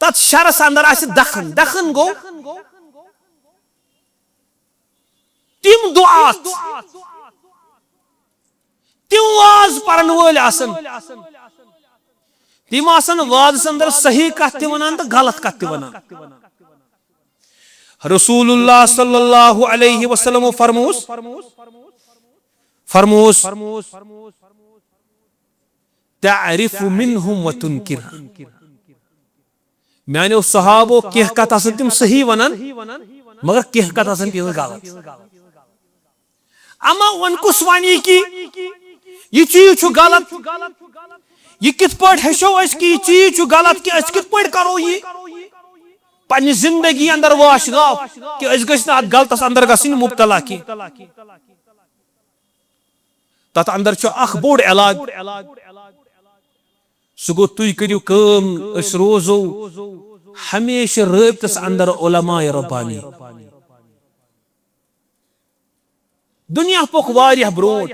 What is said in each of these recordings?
तथ शरस अंदर आसि दखन दखन गो तिम दुआत तिम वाज परन वोल आसन तिम आसन वाज अंदर सही कथ ते वनान तो गलत कथ ते वनान रसूलुल्लाह सल्लल्लाहु अलैहि वसल्लम फरमोस तअरिफु मिनहुम व तुनकिर मानो सहाबो केह कथ आसन तिम सही वनान मगर केह कथ आसन तिम गलत अमा वन कुस वनी कि यह चीज छु गलत यह कित पट हेशो अस कि यह चीज छु गलत कि अस कित पट करो यह पन्नी जिंदगी अंदर वाश गाव कि अस गछ ना गलतस अंदर गसिन मुब्तला की तत अंदर छु अख बोड़ इलाज सगो तुई करियो काम अस रोजो हमेशा रब्तस अंदर उलमाए रब्बानी दुनिया पोक वारिया ब्रोट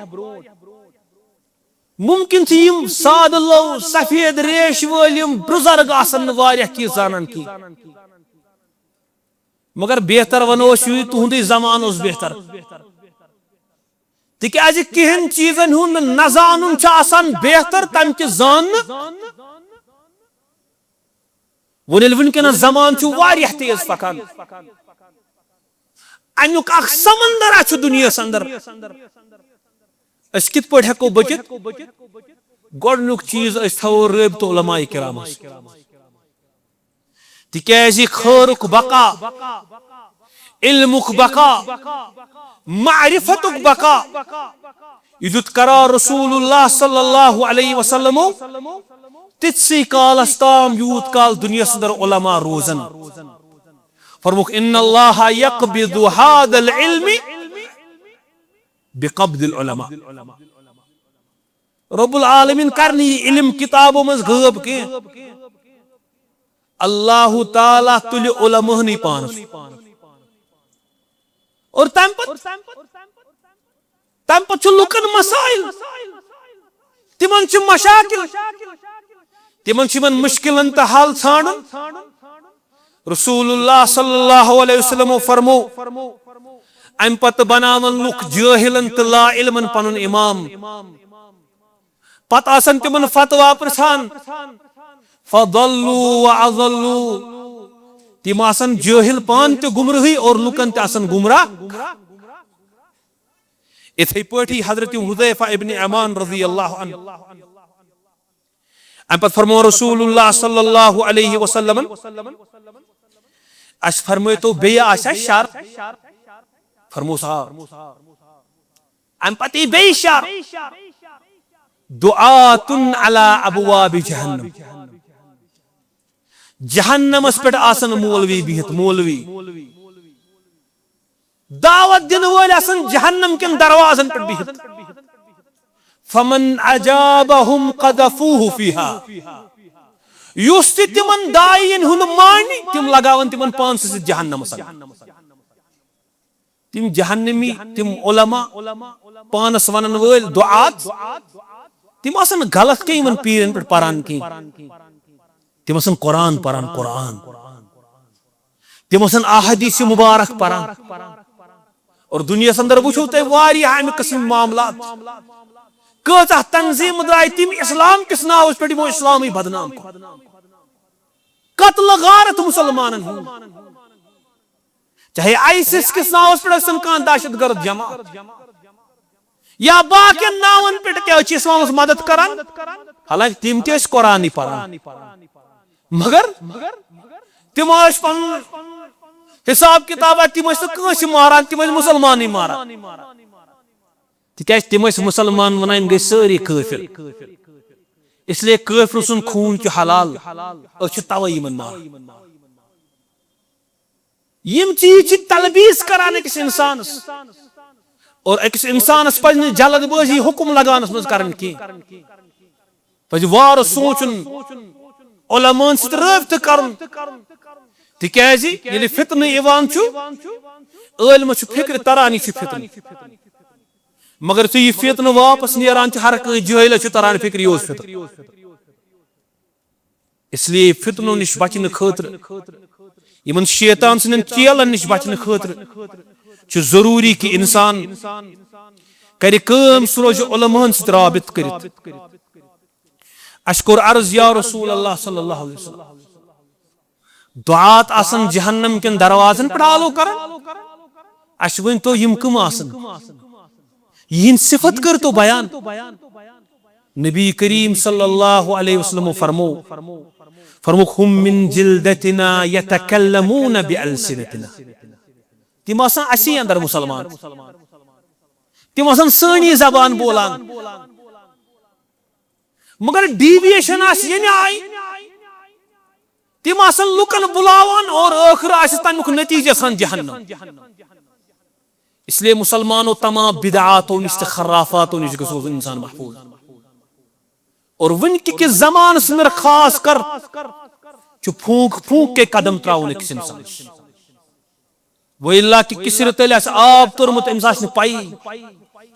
मुमकिन थी यम साद लो सफेद रेश वलिम बुजुर्ग आसन वारिया की जानन की मगर बेहतर वनो तुहद जमान बेहतर तिकाज कहन चीजन हुंद न जानन बेहतर तम कि जान वनकन जमान तेज पकान अमुक अख समंदर आ दुनिया अंदर अस कित पट हेको बचित गोडनुक चीज अस थवो रब्त उलमाए किराम तिकाज खैरुक बका इल्मुक बका मारिफतुक बका युद्ध करार रसूलुल्लाह सल्लल्लाहु अलैहि वसल्लम तित्सी कालस ताम यूत काल दुनिया अंदर उलमा रोजन फरमुक इन्नल्लाह यक़बिदु हादल इल्मि बिक़ब्दिल उलमा रब्बुल आलमीन करनी इल्म किताबों में गब के अल्लाह ताला तुल उलमा नहीं पानस और तम पत लुकन मसाइल तिमन छु मशाकिल तिमन छु मुश्किलन त हल छाड़न रसूलुल्लाह सल्लल्लाहु अलैहि वसल्लम फरमो अम पत बनावन लुक जाहिलन त ला इल्मन पनुन इमाम पत आसन तिमन फतवा प्रसान फदल्लु व अज़ल्लु तिम आसन जाहिल पान ते गुमराही और लुकन ते आसन गुमराह इथे पटी हजरत हुदैफा इब्न यमान रज़ियल्लाहु अन्हु अम पत फरमो रसूलुल्लाह सल्लल्लाहु अलैहि वसल्लम अस फरमो तो बेया आशा शर फरमो साहब अम पति बे शर दुआतुन अला अबवाबि जहन्नम जहन्नमस पे आसन मौलवी बिहत मौलवी दावत दिन वोल आसन जहन्नम के दरवाजन पे बिहत फमन अजाबहुम क़दफूहु फीहा युस तिमन दायिन हुन मानी तिम लगावन तिमन पांस से जहन्नम तिम जहन्नमी तिम उलमा पानस वनन वोल दुआत तिम आसन गलत के यमन पीरन पे परान की तिम आसन कुरान परान कुरान तिम आसन अहादीस मुबारक परान और दुनिया अंदर वुचो ते वारिया अमि किस्म मामलात कचा तंजीम द्राय तिम इस्लाम किस नाव पे वो इस्लामी बदनाम कत्ल गारत मुसलमानन चाहे आईसिस किस नाव पे कान दहशतगर्द जमा या बाकी नावन पे क्या इस्लाम मदद करान हालांकि तिम ते कुरान परान मगर तिम हिसाब किताब तिम मारान तिम मुसलमान मारान तिकाज तिम मुसलमान वनान गई सारी काफिर इसलिए काफिर सुन खून हलाल तवे मार यम चीज तलबीस करान अकिस इंसान और अकिस इंसानस पज जल्दबाजी हुक्म लगानस मज करन की पज वार सोचन उलमान सत रब्त करन तिकाज यदि फितन इवान छु इल्म छु फिक्र तरानी छु फितन मगर तु यह फितन वापस नेरान हर कह जहिल तरह फिक्र यह फितर इसलिए फितनों निश बचन खतर इन शैतान सन चेलन निश बचन खतर जरूरी कि इंसान कर सह रोज उलमान सत राबित कर अशकोर अर्ज या रसूल अल्लाह सल्लल्लाहु अलैहि वसल्लम दुआत आसन जहन्नम के दरवाजन पर आलो कर अश वन तो यम कम आसन यह सिफत कर तो बयान नबी करीम सल्लल्लाहु अलैहि वसल्लम फरमो हुम मिन जिल्दतिना यतकल्लमून बिअलसिनतिना तिम आसान असी अंदर मुसलमान तिम आसान सानी जबान बोलान मगर डीविएशन आस ये आय तिम आसान लुकन बुलावान और आखिर आस तमुक नतीजा सान जहन्नम। इसलिए मुसलमानों तमाम बिदआतों निश खराफातों निश गो इंसान महफूज और वनक के जमान में खास कर फूक फूक के कदम त्रावन अकिस इंसान वल्ला कि किसर तल आब तोरमुत अम्स पाई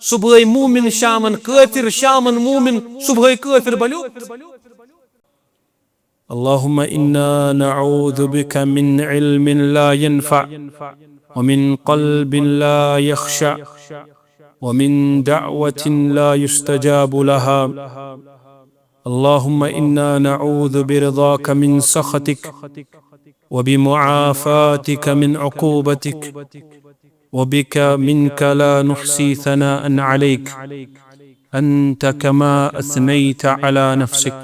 सुबह मूमिन शामन काफिर शामन मूमिन सुबह काफिर बल्यो। अल्लाहुम्मा इन्ना नऊज़ु बिका मिन इल्मिन ला यनफ़अ व मिन क़ल्बिन ला यख़शअ व मिन दअवतिन ला युस्तजाबु लहा। अल्लाहुम्मा इन्ना नऊज़ु बिरिज़ाका मिन सख़तिक व बिमुआफ़ातिका मिन उक़ूबतिक व बिका मिनका ला नुहसी सनाअन अलैक अंत कमा असनैत अला नफ़्सिक।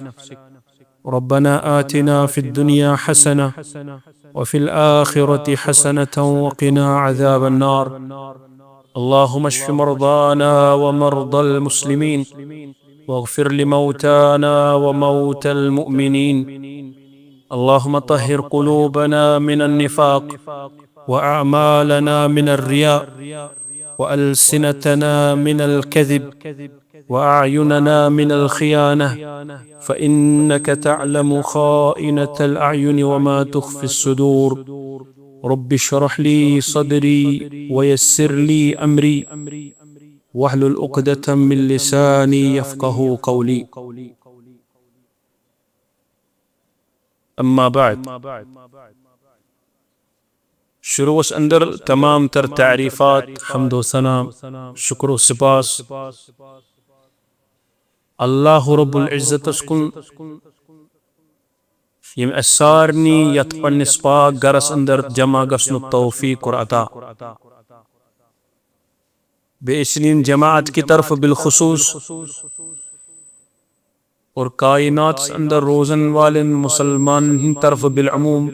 रब्बना आतिना फ़िद्दुनिया हसना व फ़िल आख़िरति हसनतन व क़िना अज़ाबन नार। अल्लाहुम्मा अश्फ़ि मर्दाना व मर्दल मुस्लिमीन वग़फ़िर लिमौताना व मौतल मुअमिनीन। अल्लाहुम्मा तहिर क़ुलूबना मिनन निफ़ाक़ व अअमालना मिनर रिया व अलसिनतना मिनल कज़िब व अअयुनना मिनल ख़ियाना फ़इन्नक तअलमु ख़ाइनतल अयुनि व मा तुख़फ़िस सुदूर। रब्बि इश्रह ली सदरी व यस्सिर ली अमरी वहलुल उक़दतम मिन लिसानी यफ़क़हू क़ौली। अम्मा बाद शुरूस अंदर तमाम तर तारीफ़ात हम्दो सना शुक्र सिपास अल्लाह रब्बुल इज़्ज़तस कुन यम सारनी यथ पन्निस पाक गरस अंदर जमा गस्नुक तौफीक और अता बेइसनीन जमात की तरफ बिलखुसूस और कायनात अंदर रोजन वाले मुसलमान तरफ बिलअमूम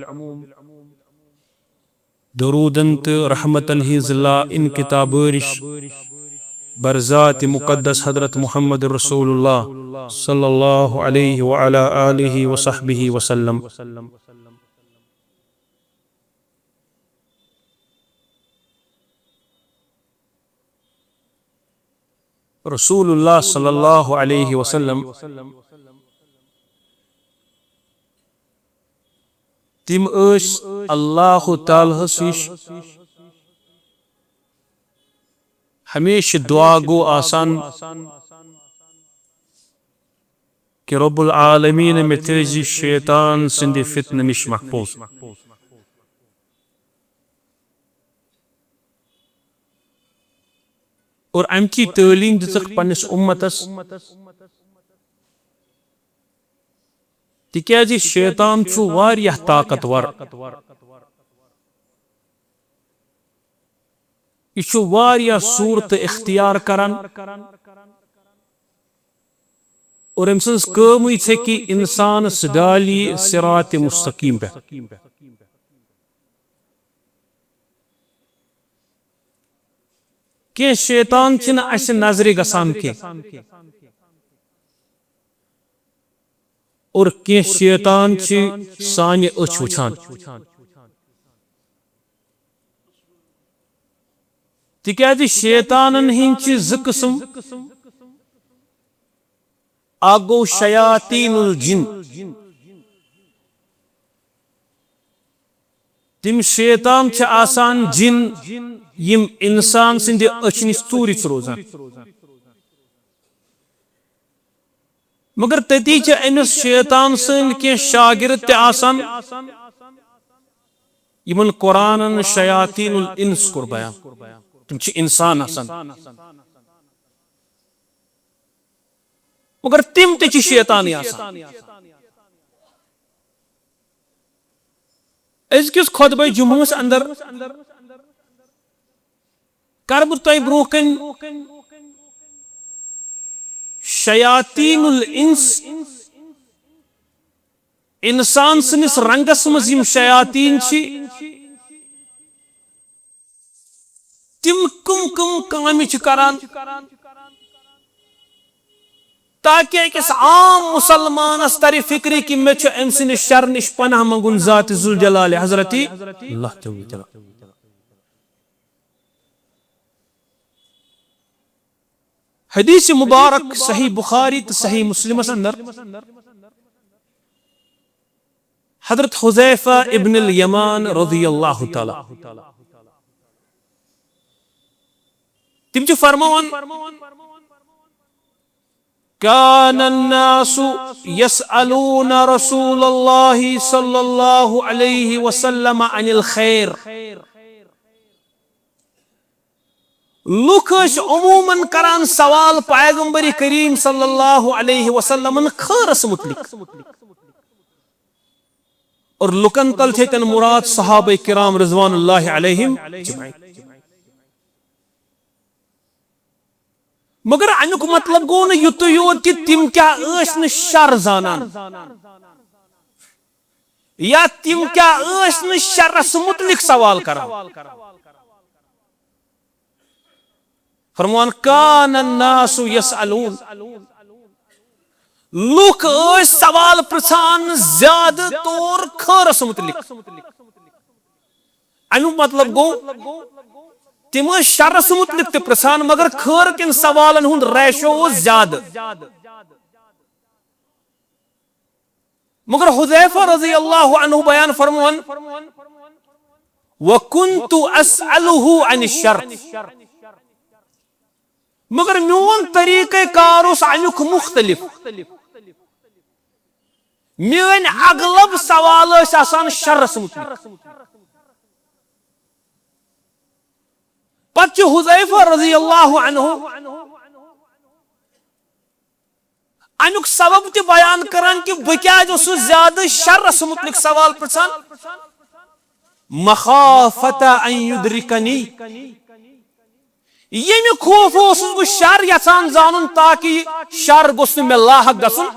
दरूदंत रहमतन ही ज़िला इन किताबरिश बरज़ात मुक़द्दस हज़रत मुहम्मद रसूलुल्लाह सल्लल्लाहु अलैहि व अला आलिहि व सहबिहि वसल्लम। रसूलुल्लाह सल्लल्लाहु अलैहि वसल्लम तिम अल्लाह ताला सिश हमेशा दुआ गो आसान कि रब्बुल आलमीन में तेजी शैतान सिंधि फितन निश महफूज। और अमकी तालीम दितक पन्निस उम्मतस तिक्याजी शैतान छु वारियाह ताकतवर यह वारियाह सूरत इख्तियार करन और अम सज कम कि इंसान डाली सिरात मुस्तकीम पे के शैतान छिन अस नजर गसान के और के शैतान सानि अच वुछान तिक्याजी शैतानन हिंद ज किस्म आगो शयातीनुल जिन तिम शैतान आसान जिन यम इंसान सिंध अच निश तूर रोजान मगर तती अमिस शैतान सन्द कह शागिर्द ते आसान यमन कुरान शयातीनुल इंस कोर बयान तुम इंसान आसान मगर तिम ते शैतान आसान अजकिस खुतबे जुम्मस अंदर कर बह तुह ब्रोह कन शयातीनुल इंस इंसान सनिस रंगस मज यम शयातीन तिम कम कम काम करान ताकि अकिस आम मुसलमानस तरी फिक्री कि मे अम सद शर निश पनाह मंगुन जात जुल जलाल हजरती अल्लाह हदीस मुबारक सही बुखारी तो सही मुस्लिम अंदर हजरत हुज़ैफा इब्न अल यमान रज़ियल्लाहु तआला तिम फरमान कान अन्नासु यसअलून रसूलल्लाहि सल्लल्लाहु अलैहि वसल्लम अनिल खैर लुक उमूमन करान सवाल पैगंबर करीम सल्लल्लाहु अलैहि वसल्लम खैरस मुतलिक और लुकन तल थे तन मुराद सहाबा किराम रिज़वानुल्लाहि अलैहिम मगर अमुक मतलब गो न युत योत कि तिम क्या शर जानान या तिम क्या शरस मुतलिक सवाल करान फरमान कान अन्नासु यसअलून लुक सवाल प्रछान ज्यादा तौर खैरस मुतलिक अमुक मतलब गो तिम शरस मुतलिक ते प्रछान मगर खैर किन सवालन हुंद रेशो ज्यादा मगर हुज़ैफा रज़ियल्लाहु अन्हु बयान फरमान व कुन्तु अस्अलुहु अन शर मगर मोन तरीक़े कार उस अमुक मुख्तलिफ मेन अगलब सवाल आसान शरस मुतलिक पच हुज़ैफा रज़ियल्लाहु अन्हु अमुक सबब ते बयान करान कि बह क्या ज्यादा शरस मुतलिक सवाल प्रछान मखाफता अन युद्रिकनी ये खौफ बह शर यचान जानन ताकि शर गोस मे लाहक गसुन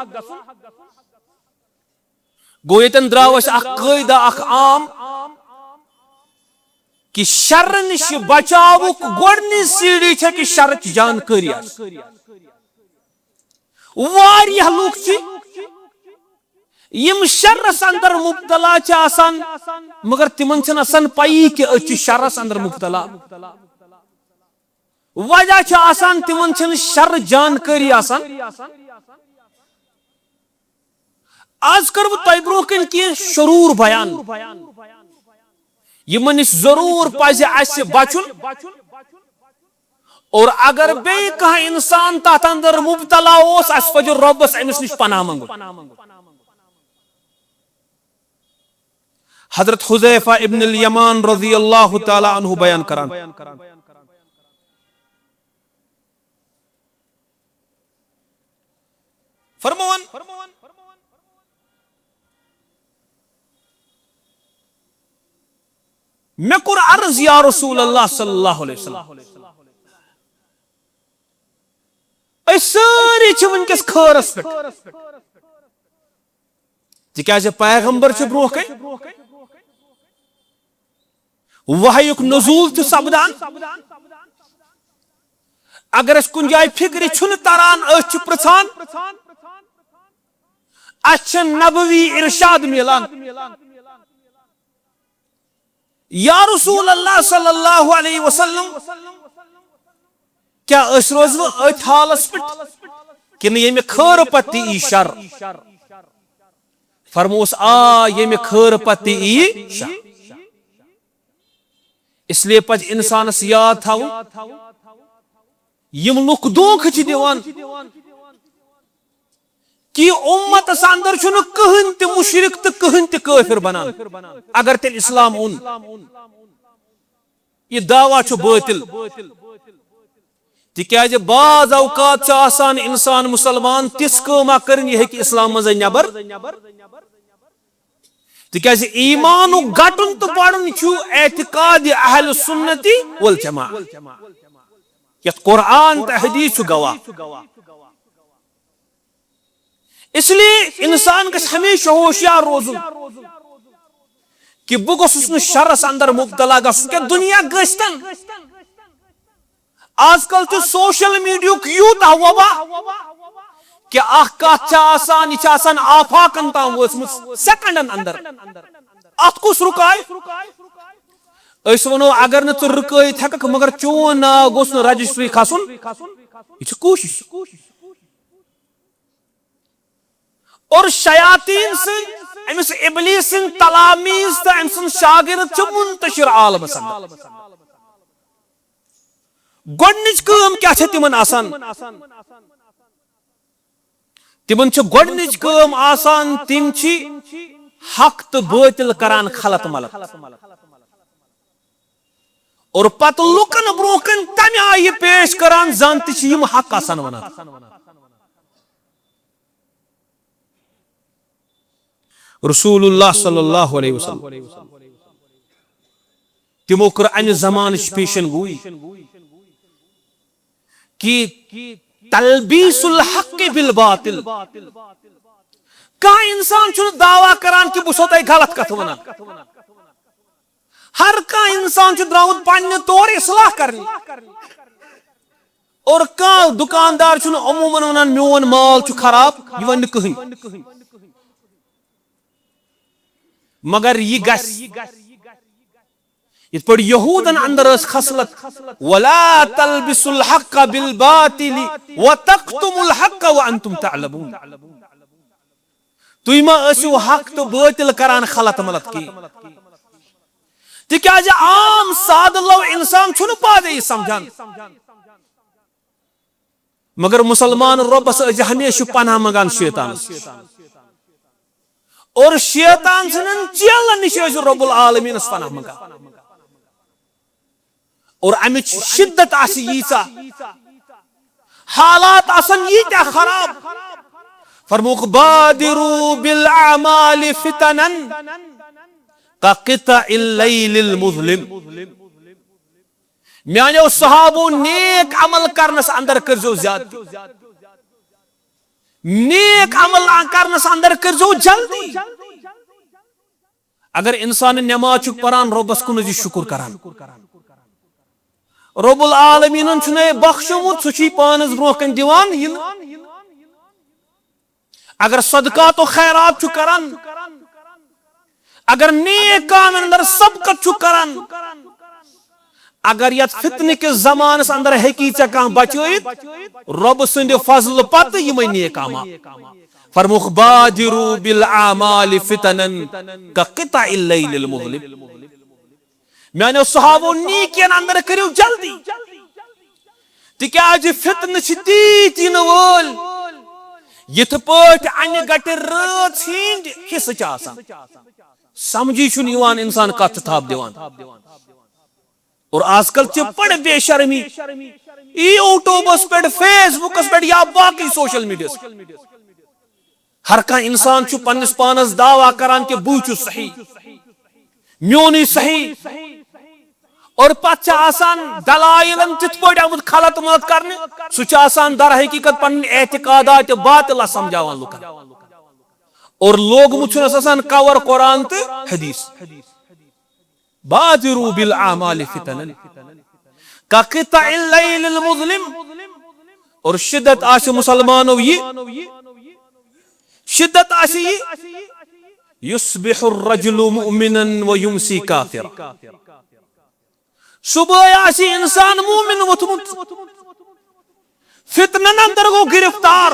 गो यतन द्राव कायदा आम कि शर निश बचावुक गोडनी सीढ़ी छे कि शर जानकारी वारिया लुक यम शरस अंदर मुब्तला आसान मगर तिमन छन आसान पई कि अच शरस अंदर मुब्तला वजह आसान तिमन छन शर जानकारी आसान आज कर तय ब्रोह कन कि शरूर बयान यमन जरूर पज बचुन और अगर बे कह इंसान तथ अंदर मुब्तला अस पज रब्बस अमिस निश पनाह मंगुन हजरत हुज़ैफा इब्न अल यमान रज़ियल्लाहु तआला अन्हु बयान करान फरमान मैं कुर अर्ज या रसूल अल्लाह सल्लल्लाहु अलैहि वसल्लम सारी वनकस खैरस पे तिकाज पैगंबर ब्रोह कन वहयुक नजूल तो सपदान अगर कुन जाय फिक्र छुन तरान प्रछान अच्छा नबवी इरशाद मिलान या रसूल अल्लाह सल्लल्लाहु अलैहि वसल्लम क्या रोज अथ हालस पे कि ये खैर पत ई शर फरमोस ये खैर पत ई शर इसलिए पज इंसानस याद थव यम लुक दोख दिवान कि उम्मत अंदर कहन त मुशरिक तो कहन त काफिर बनान अगर तेल इस्लाम उन यह दावा बातिल तिकाज बाज औकात आसान इंसान मुसलमान तिस कमा कर यह इस्लाम मज नबर तिकाज ईमान गटन तो पड़न एतिकाद अहल सुन्नती वल जमा यत कुरान तो हदीस गवाह इसलिए इंसान गस हमेशा होशियार रोजुन कि बह गोसुस न शरस अंदर मुब्तला गसुन क्या दुनिया गस्तन आजकल तो सोशल मीडिया यूत वबा कि कत आफाकन ताम वसम सेकंडन अंदर अत कुस रुकाय वनो अगर न रुकत हेक मगर चोन नाव गोस न रजिस्ट्री खसन यह कोशिश और शयातीन अमिस इबलीस तलामीज तो अम सुन शागिर्द मुंतशिर आलमस गोडनिच काम क्या तिमन आसान तिमन गोडनिच काम आसान तिम हक तो बातिल करान खलत मलत और पत लुकन ब्रोकन तम आय पेश करान जान तिम हक आसान वनान रसूलुल्लाह सल्लल्लाहु अलैहि वसल्लम तिमो कर अन जमान पेशन गोई कि तलबीसुल हक बिल बातिल का इंसान दावा करान कि बह तो गलत कथ वन हर का इंसान द्रामुत पन्ने तौर इस्लाह करने और का दुकानदार अमूमन वन मोन माल खराब यह वन कहीं मगर यह गस इत पर यहूदन अंदर खसलत वला तलबिसुल हक बिल बातिल व तक्तुमुल हक व अंतुम तअलमून तुम असु हक तो बातिल करान खलत मलत की तिकाज आम सादलो इंसान छुन पादे समझान मगर मुसलमान रब्बस हमेशा पनाह मंगान शैतान और शैतान सन चेलन निश रब्बुल आलमीन पनाह मंगान और अमिच शिद्दत यीचा हालात आसन यीत्या खराब फरमुख बादिरू बिल अमाल फितनन का क़िताइल लैलिल मुज़लिम म्यानो सहाबो नेक अमल करनस अंदर करजो ज्यादती नेक अमल करनस अंदर करजो जल्दी अगर इंसान नमाज परान रब्बस कुन शुक्र करान रब्बुल आलमीन छुने बख्शमुत सुची पानस ब्रोकन दिवान अगर सदका तो खैरात छु करान अगर नेक काम अंदर सबकत छु करान अगर यत फितने के जमानस अंदर हेकी चा बचोत रब सुंद फजल पत यम नेक काम फरमुख बादिरू बिल आमाल फितनन का क़िताइल लैलिल मुज़लिम मैंने सहाबो नीकियन अंदर करियो जल्दी तिकाज फितन तीन वोल यथ पट अन गट रात हिंद हिस्स समझी छुन इंसान कत थाप दिवान और आजकल बड़ बेशर्मी यूट्यूबस पे फेसबुकस पे या बाकी सोशल मीडिया हर का इंसान पन्निस पानस दावा करान कि बह सही म्योन सही और पत दलाइलन तिथ पे आमुत खलत मत करने सह दर हकीकत पन एतिकादात बातिल समझावान लुकन और लोगमुत कवर कुरान तो हदीस बादिरू बिल आमाल फितनन का क़िताइल लैलिल मुज़लिम और शिद्दत आशे मुसलमानों ये शिद्दत आशे ये युस्बिहुर रजुलु मुमिनन व युमसी काफिरा सुबह आशे इंसान मुमिन वोथमुत फितनन अंदर गो गिरफ्तार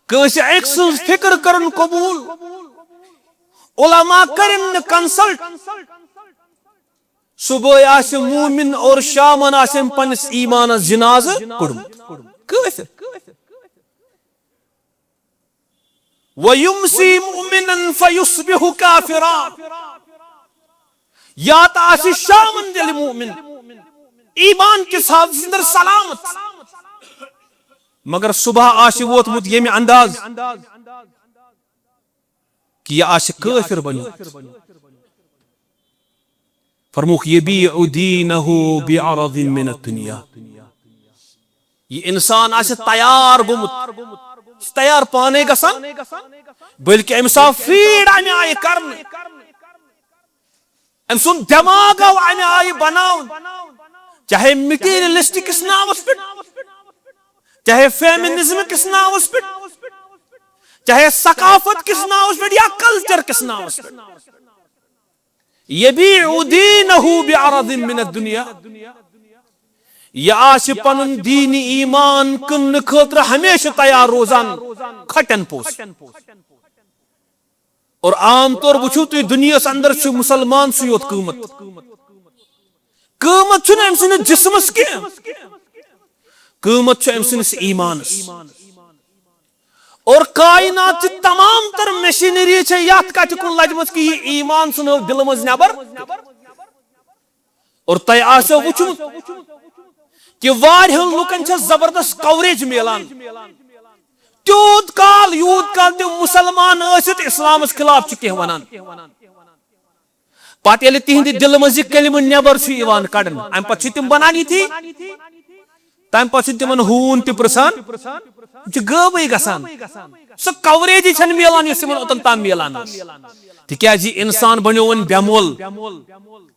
कस एक फिक्र करन कबूल उलमा करन कंसल्ट सुबह आशे मुमिन और शामन आशे पन्निस ईमान जिनाज कुड़मुत काफिर वयुमसी मुमिनन फयुस्बिहु काफिरा, या तो आसि शामन दिल मुमिन ईमान के साथ जिंदर सलामत, मगर सुबह आशि वोतमुत येमि अंदाज कि यह आशि काफिर बनो। फरमुख यबीउ दीनहु बिअरदिन मिन दुनिया, ये इंसान आशि तैयार गोमुत, तैयार पाने गसान, बल्कि अमसा फीड अमे आय करने, अम सुन दिमाग अमे आय बनावन, चाहे मटीरियलिस्टिक किस नावस पे, चाहे फेमिनिज्म किस नावस पे, चाहे सकाफत किस नावस पे, या कल्चर किस नावस पे। यबीउ दीनहु बिअरदिन मिन दुनिया, यह आशि पनुन दीन ईमान कन्न खतर हमेशा तैयार रोजान खटन पोस। और आम तौर वुचु तुम दुनिया अंदर मुसलमान योत कीमत, कीमत अम सद जिस्मस की, कीमत अम सदस ईमानस। और कायनात तमाम तर मशीनरी यथ कत कुन लजम कि यह ईमान सुनो दिल मज नबर। और तय आसो वुचुमत कि वारियन लुकन जबरदस्त कवरेज मिलान, त्यूत काल यूत काल तुम मुसलमान आसित इस्लामस खिलाफ कह वनान, पत ये तिहंद दिल मज कलिम नबर कड़न, अम पे तम बनान थी, तम पे तिमन हून तसान गबे गसान, सो कवरेज मिलान ओतन ताम मिलान। तिज इंसान बनो वन बेमोल,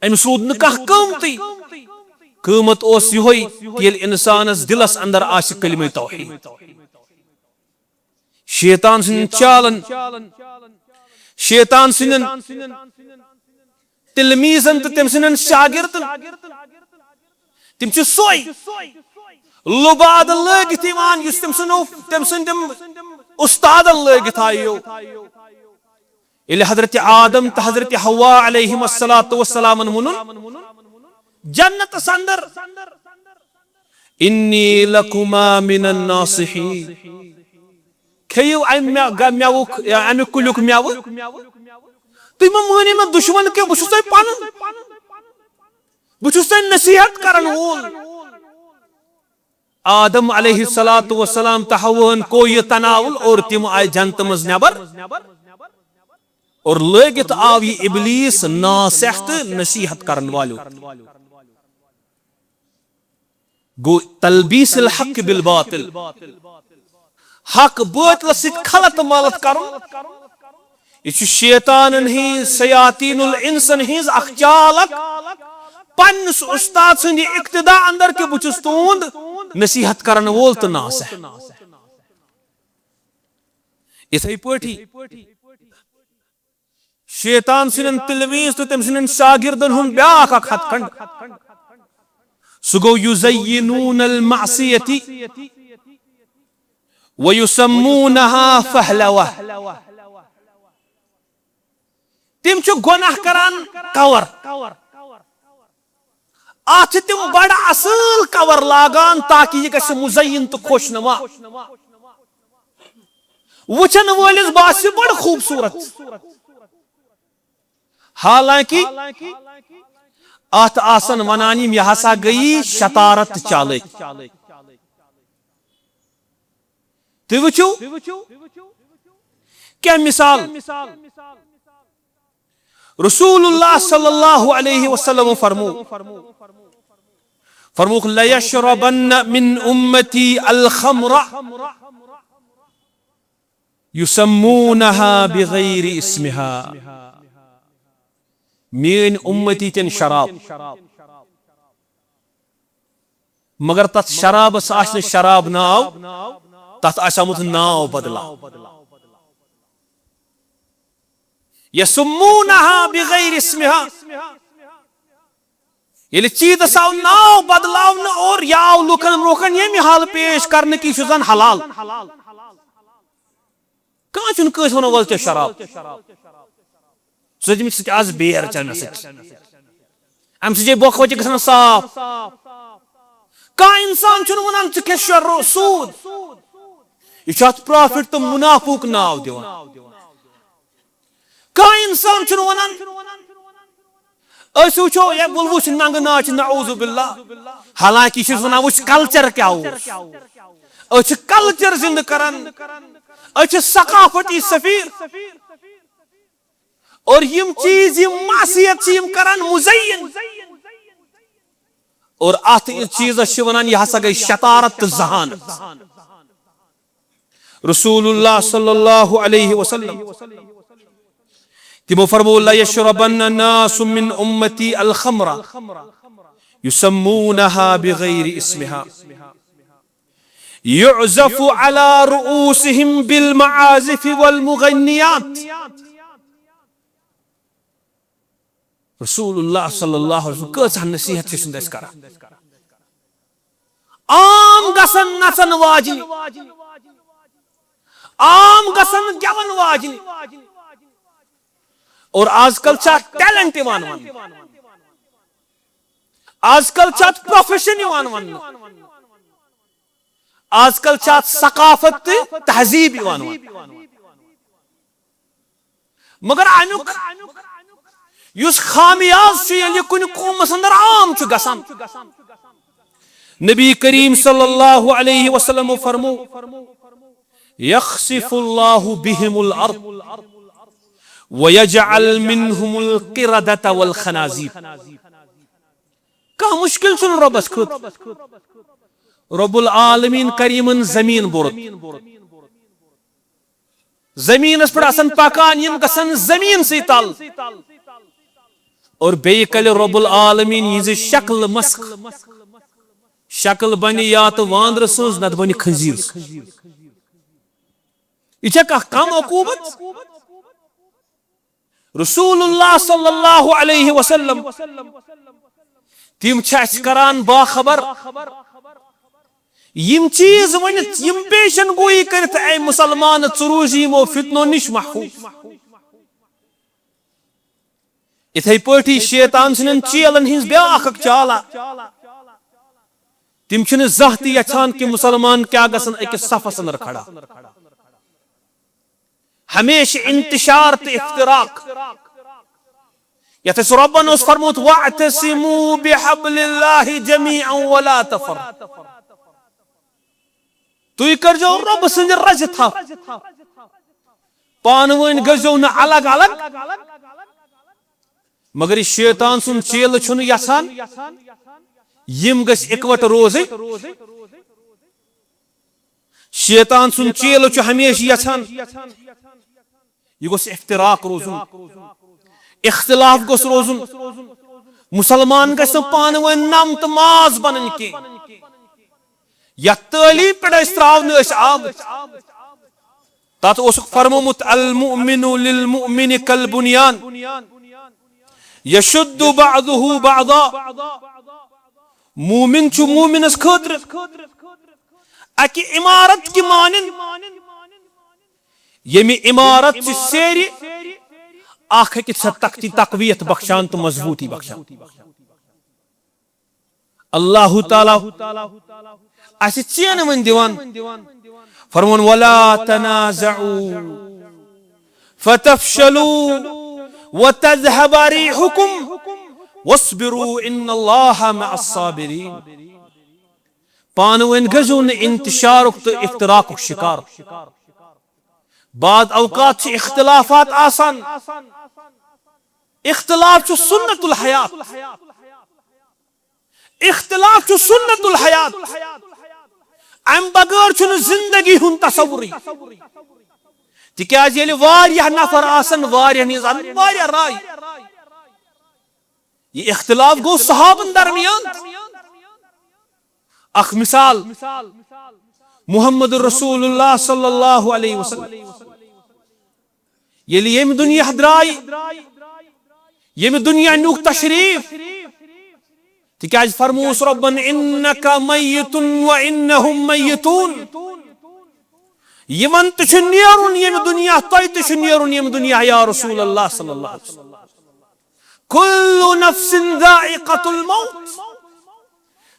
अम्स रूद न कीमती, कीमत ये इंसानस दिलस अंदर आशि कलिमे तौहीद। शैतान सिंदन चालन, शैतान सिंदन तिलमीजन तो तम सिंदन शागिर्दन, तम सोई लुबाद लगित तम सिंदम उस्तादन लगित आयो। ये हजरत आदम तो हजरत हव्वा अलैहिस्सलातु वस्सलाम वनुन जन्नत अंदर, इन्नी लकुमा मिनन नासिहीन, खेयु अमे कुलुक मेव, तुम मानियो मे दुश्मन के बहुत पन, बहुत नसीहत करन वोल। आदम अलैहिस्सलातु वस्सलाम तो हव्वन को यह तनावुल और तिम आय जन्नत मज नबर, और लगित आव ये इबलीस नासिहत नसीहत करन वालो। गो तलबीसल हक बिल बातिल, हक बातिल सित खलत मलत करुन, यह शैतानन हिंज शयातीनुल इंसन हिंज अख चालक, पन्नस उस्ताद सन्द इक्तदा अंदर के बुचुस तुंद नसीहत करन वोल तो नासिह। इथे पटी शैतान सिंदन तिलमीज तो तम सिंदन शागिर्दन हुन ब्याख अख हथकंड, सो गो युज़य्यिनूनल मअसियति व युसम्मूनहा फहलवा, तिम छु गुनाह करान कवर, आथ तिम बड़ा असल कवर लागान ताकि यह गछ मुज़य्यिन तो खुशनुमा, वुचन वलिस बासि बड़ खूबसूरत, हालांकि अत आसन वनानिम यह हसा गई शतारत चालक। तुम वुचु क्या मिसाल, रसूलुल्लाह सल्लल्लाहु अलैहि वसल्लम फरमूख लयशरबन्न मिन उम्मती अल खम्रा युसम्मूनहा बिगैरि इस्मिहा, मेन उम्मती चन शराब, मगर तथ शराब आसन शराब नाव, तथ आसमुत नाव बदला। यसुम्मूनहा बिगैरि इस्मिहा, ये चीज आव नाव बदलावन और याव लुकन रोकन ये हाल पेश करने की जन हलाल, कह चुन कस वन वल चे शराब, सजम सत आज बेर चल अम सजे बोख वच गसन साफ। कह इंसान चुन वनान चे सूद, यह प्रॉफिट तो मुनाफुक नाव दिवान कह इंसान वनान वो ये बुल वो नंग नाच नऊज़ु बिल्लाह हालांकि वनान वो कल्चर क्या कल्चर जिंद करान सकाफती सफीर और यम चीज यम मासियत यम करान मुज़य्यन और अत चीज वनान यह हसा गई शतारत जहानत रसूलुल्लाह सल्लल्लाहु अलैहि वसल्लम तिमो फरमो ला यशरबन्न नासु मिन उम्मती अल खमरा युसम्मूनहा बिगैरि इस्मिहा युज़फ़ु अला रुऊसिहिम बिल मआज़िफ़ वल मुग़न्नियात रसूलुल्लाह सल्लल्लाहु अलैहि वसल्लम कस नसीहत सुंदस करा आम गसन नसन वाजिन आम गसन गवन वाजिन और आजकल टैलेंट आजकल प्रोफेशन आजकल सकाफत तहजीब मगर अमुक युस खामियाज कुन कौमस अंदर आम गसान नबी करीम सल्लल्लाहु अलैहि वसल्लम फरमो यख्सिफुल्लाहु बिहिमुल अर्द वयजअल मिनहुमुल क़िरदत वल खनाज़ीर का मुश्किल सुन रबस खुद रब्बुल आलमीन करीमन जमीन बुरद जमीन पर आसन पकान यम गसन जमीन से तल और बे कल रब्बुल आलमीन यह शक्ल मस्क शक्ल बन या तो वांद्र सज नत बन खंजीर यह कम अकूबत रसूलुल्लाह सल्लल्लाहु अलैहि वसल्लम तिम करान बाखबर यम चीज वन यम पेशन गोई कर मुसलमान चुरूजी मो फितनो निश महफूज इथे पटी शैतान सन चेलन हिंस ब्याख चाला तिम जहती यछान कि मुसलमान क्या गसन अकिस सफस अंदर खड़ा हमेशा इंतशार ते इफ्तिराक यत रब्बन उस फरमूत वअतसिमू बिहब्लिल्लाहि जमीअन वला तफर तुई कर जो रब संज रज था पानवन गजो न अलग अलग मगर शैतान सुन चेल छुन यसान यम गस इकवट रोज शैतान सुन चेल छु हमेशा यसान यह गोस इफ्तिराक रोजुन इख्तिलाफ गोस रोजुन मुसलमान गस पानवन नम तो माज बनन की या ताली पे त्रावन आम तथ फरमोमुत अल मुमिनु लिल मुमिनि कल बुनियान यशुद्दु बअदुहु बअदा मुमिन छु मुमिनस खतर अकि इमारत की मानिन यमि इमारत सेरी आख तख्ती तकवीयत बख्शान तो मजबूती बख्शान अल्लाह ताला अस चेन वन दिवान फरमान वला तनाज़उ फतफशलू वतज़हब रिहुकुम वस्बिरू इन्नल्लाहा मअस साबिरीन पानवन गजो न इंतशार तो इफ्तिराक शिकार बाद औकात से इख्तिलाफात आसान इख्तिलाफ सुन्नतुल हयात इख्तिलाफ सुन्नतुल हयात अम बगैर जिंदगी हुन तसव्वुर तिकाज वारिया नफर आसन वारिया राय ये इख्तिलाफ गो सहाबन दरमियान अख मिसाल मुहम्मद रसूलुल्लाह सल्लल्लाहु अलैहि वसल्लम ये दुनिया द्राय ये दुनिया नुक तशरीफ तिकाज फरमूस रब्बन इन्नका मय्यितुन व इन्नहुम मय्यितून यमन तुछ नेरुन ये दुनिया तोय तुछ नेरुन ये दुनिया या रसूलुल्लाह सल्लल्लाहु अलैहि वसल्लम कुल्लु नफ्सिन ज़ाइक़तुल मौत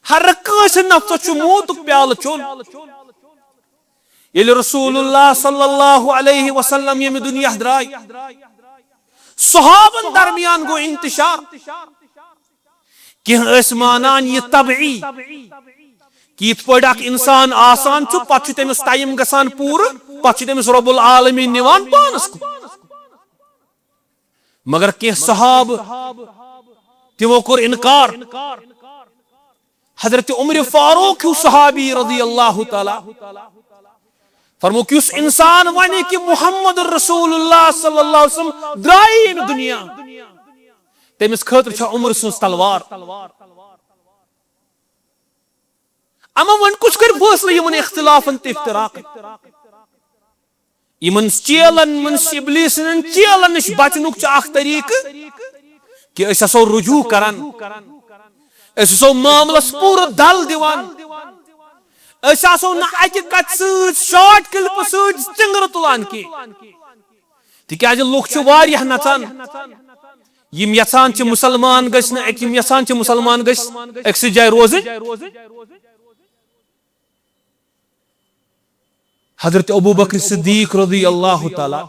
हर कस नफ्स मौत प्याल चोन ये रसूलुल्लाह सल्लल्लाहु अलैहि वसल्लम ये दुनिया द्राय सहाबन दरमियान गो इंतशार कि मानान ये तबई कि इत पट इंसान आसान पे तमिस टाइम गसान पूर पे तमिस रब्बुल आलमीन निवान पानस को मगर के सहाब तिमो कोर इनकार हजरत उमर फारूक सहाबी रज़ी अल्लाह तआला फरमो कि उस इंसान वने कि मुहम्मद रसूलुल्लाह सल्लल्लाहु अलैहि वसल्लम द्राई इन दुनिया तमिस खतर छ उमर सुन तलवार अमा वन कुछ कर फैसले यमन इख्तिलाफन ते इफ्तिराक यमन चेलन मन इब्लिसन चेलन निश बचनुक छ अख तरीक कि अस हसो रुजू करन अस हसो मामलस पूरा दल दिवान अस हसो न अकि कत शॉर्ट क्लिप चिंगर तुलान की तिकाज लुक छ वारिया नचन यम यसान छ मुसलमान गस न एक यसान छ मुसलमान गस एक जाय रोज हजरत अबू बकर सिद्दीक रज़ी अल्लाह तआला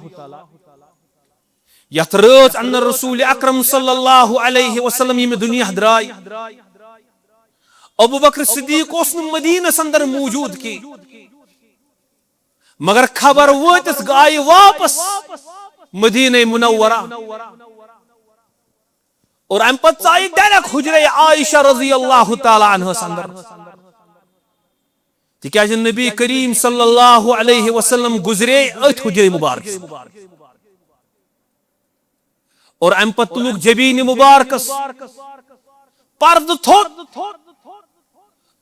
यथ रात अन्न रसूल अकरम सल्लल्लाहु अलैहि वसल्लम यम दुनिया द्राय अबू बकर सिद्दीक ओस मदीना अंदर मौजूद की मगर खबर वतिस गाय वापस मदीना मुनव्वरा और अम पत आय डायरेक्ट हुजरे आयशा रज़ी अल्लाह तआला अन्हा अंदर तिकाज नबी करीम सल्लल्लाहु अलैहि वसल्लम गुजरे अथ हुजरे मुबारक और अम पत तुलुक जबीन मुबारकस पर्द थोत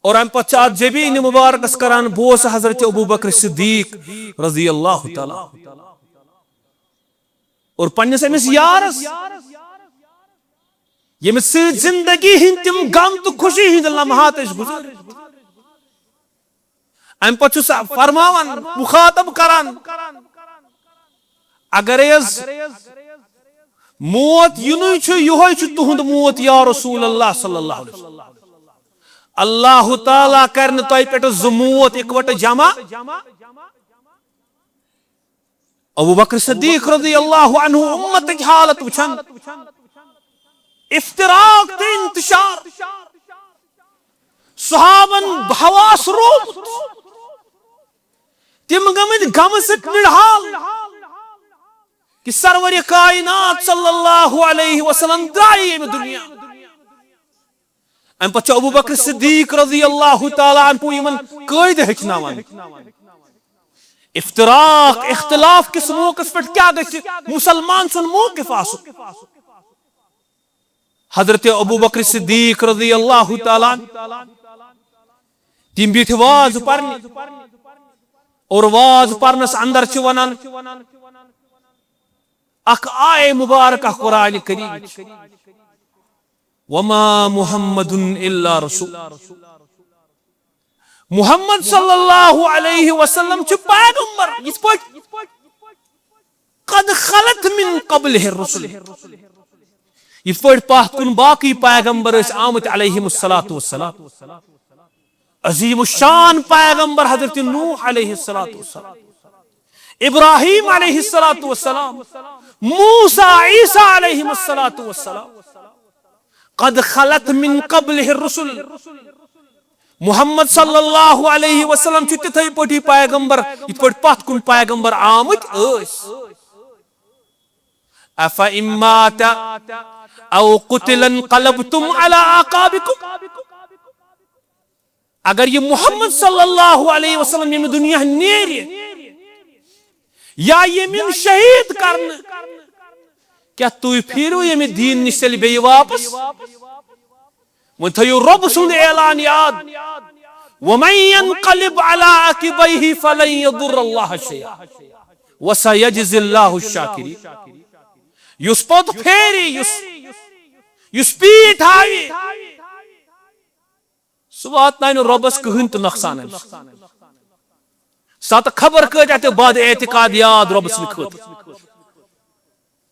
और अम पत जबीन मुबारकस करान बोस हजरत अबू बकर सिद्दीक रज़ी अल्लाह तआला और पन्नस अमिस यारस यमिस जिंदगी हिंद तिम गम तो खुशी हिंद लम्हात गुजर अम पे फरमान मुखातब करान अगर मौत युन तुहद मौत या रसूल अल्लाह सल्लल्लाहु अलैहि वसल्लम अल्लाह ताला कर तय पे ज मौत इकवट जमा अबू बकर सिद्दीक रज़ी अल्लाह अन्हु उम्मत की हालत वचन इफ्तिराक ते इंतशार सहाबन हवास रोत तिम गमद गम से निढाल कि सरवर कायनात सल्लल्लाहु अलैहि वसल्लम द्राई में दुनिया अम पछ अबू बकर सिद्दीक रज़ी अल्लाह तआला अन्हु यमन कायदे हचनावन इफ्तिराक इख्तिलाफ किस मौक़िफ़ पर क्या गछ मुसलमान सुन मौक़िफ़ आसु हजरत अबू बकर सिद्दीक रज़ी अल्लाह तआला तिम बिठ वाज परन और वाज परनस अंदर छ वनान अख आय मुबारक कुरान करीम वमा मुहम्मदुन इल्ला रसूल मुहम्मद सल्लल्लाहु अलैहि वसल्लम छ पैगंबर इस पट कद खलत मिन क़ब्लिहि रसूल इस पट पात कुन बाकी पैगंबर आमत अलैहिमुस्सलातु वस्सलाम अजीम शान पैगंबर हजरत नूह अलैहिस्सलातु वस्सलाम इब्राहीम अलैहिस्सलातु वस्सलाम मूसा ईसा अलैहिमुस्सलातु वस्सलाम कद खलत मिन क़ब्लिहि रसूल मुहम्मद सल्लल्लाहु अलैहि वसल्लम छ तिथै पटी पैगंबर इत पट पात कुन पैगंबर आमत अस अफा इम्माता औ कुतिलन क़लबतुम अला अक़ाबिकुम अगर ये मोहम्मद सल्लल्लाहु अलैहि वसल्लम ये दुनिया नेर या ये मिन शहीद करन क्या तु फिरो ये दीन निश बे वापस वो थयो रब सुन ऐलान याद वमन यनक़लिब अला अक़बैहि फलन यदुर्रल्लाह शैआ वसयजज़िल्लाहु शाकिरीन युस पद फेरी युस पीठ हावी सुवात नाइन रबस कहन तो नुकसान सत खबर कत बद एतिकाद याद रबस खत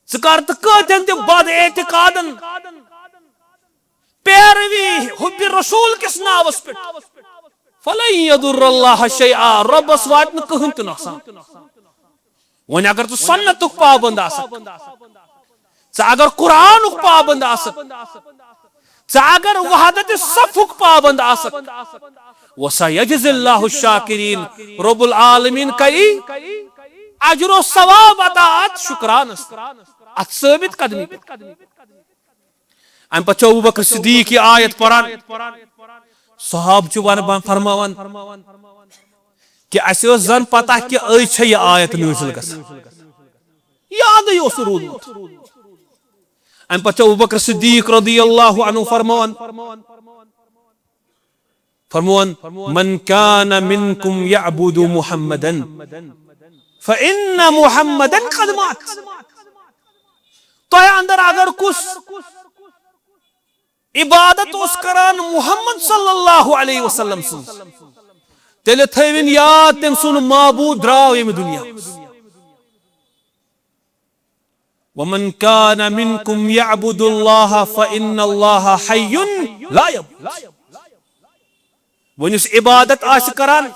कर कत बद एतिकादन पैरवी हुब रसूल किस नावस पे फलन यदुर्रल्लाह शैआ रब्बस वात न कहन त नुकसान वन अगर तू सुन्नतुक पाबंद आसक अगर कुरानुक पाबंद आसक अगर वहदत सफुक पाबंद आसक वसयजज़िल्लाहु शाकिरीन रब्बुल आलमीन कई अजरो सवाब अतात शुक्रानस अत साबित कदमी अम पछो अबू बकर सिद्दीक की आयत परान सहाब च वन फरमावन कि अस जन पता कि अज ये आयत नाज़िल गसन याद रूदमुत अम पछो अबू बकर सिद्दीक रज़ियल्लाहु अन्हु फरमान मन कान मिनकुम यअबुदु मुहम्मदन फइन्न मुहम्मदन क़द मात तो अंदर अगर कुछ इबादत उस करान मुहम्मद सल्लल्लाहु अलैहि वसल्लम सुन तेले थविन याद तम सुन माबूद द्राव यम दुनिया वमन कान मिनकुम यअबुदुल्लाह फइन्नल्लाह हय्युन ला यमूत वनिस इबादत आश करान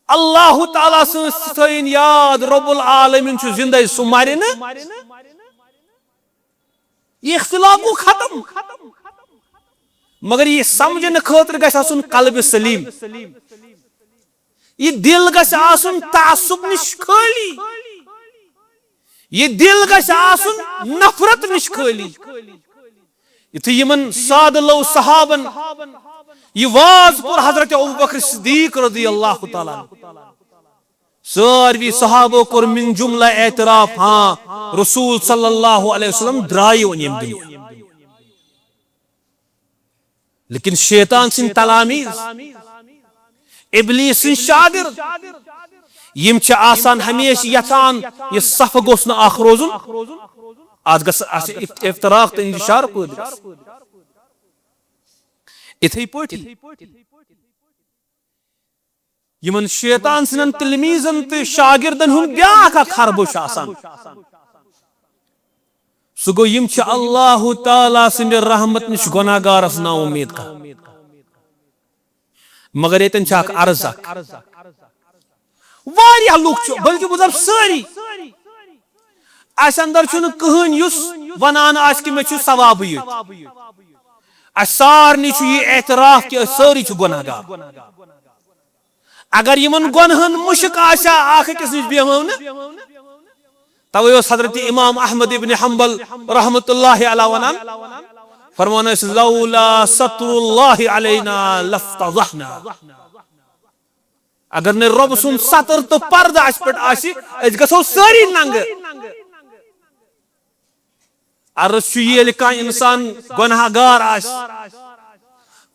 अल्लाह ताला सुन याद रब्बुल आलमीन छु जिंदा सुमारे न ये इख्तिलाफ खत्म मगर ये समझने खतर गस आसुन कल्ब सलीम ये दिल गस आसुन तासुब निश खाली ये दिल गस आसुन नफरत निश खाली इथे यमन सादलो सहाबन ये वाज पुर हजरत अबू बकर सिद्दीक रज़ियल्लाहु ताला सारवी सहाबो कोर मिन जुमला एतराफ हाँ रसूल सल्लल्लाहु अलैहि वसल्लम द्राय वन यम दुनिया लेकिन शैतान सिन तलामीज इब्लीस सिन शागिर्द यम छ आसान हमेश यथान ये सफ गोस न आख रोजुन आज गस इफ्तराक त इंतशार को इथे पट यमन शैतान सिन तिलमीजन त शागिर्दन हुन ब्याख खरबुश आसान सो गो यम छ अल्लाह ताला सिंद रहमत निश गुनाहगारस ना उम्मीद का मगर यतन छ अर्ज वारिया लुक छ बल्कि बुझब सारी अस अंदर छु कहन युस वनान आस कि मे छु सवाब ये सारनी छु ये एतराफ कि सारी छु गुनाहगार अगर यमन गुनहन मुश्क आशा आख किस निश बेहव न तवे हजरत इमाम अहमद इब्न हंबल रहमतुल्लाहि अलैहि वनान फरमान लौला सत्रुल्लाहि अलैना लफ्तज़हना अगर ने रब सुन सतर तो पर्दा अस पे आसि अस गसो सारी नंग अर्ज छु येल का इंसान गुनाहगार आस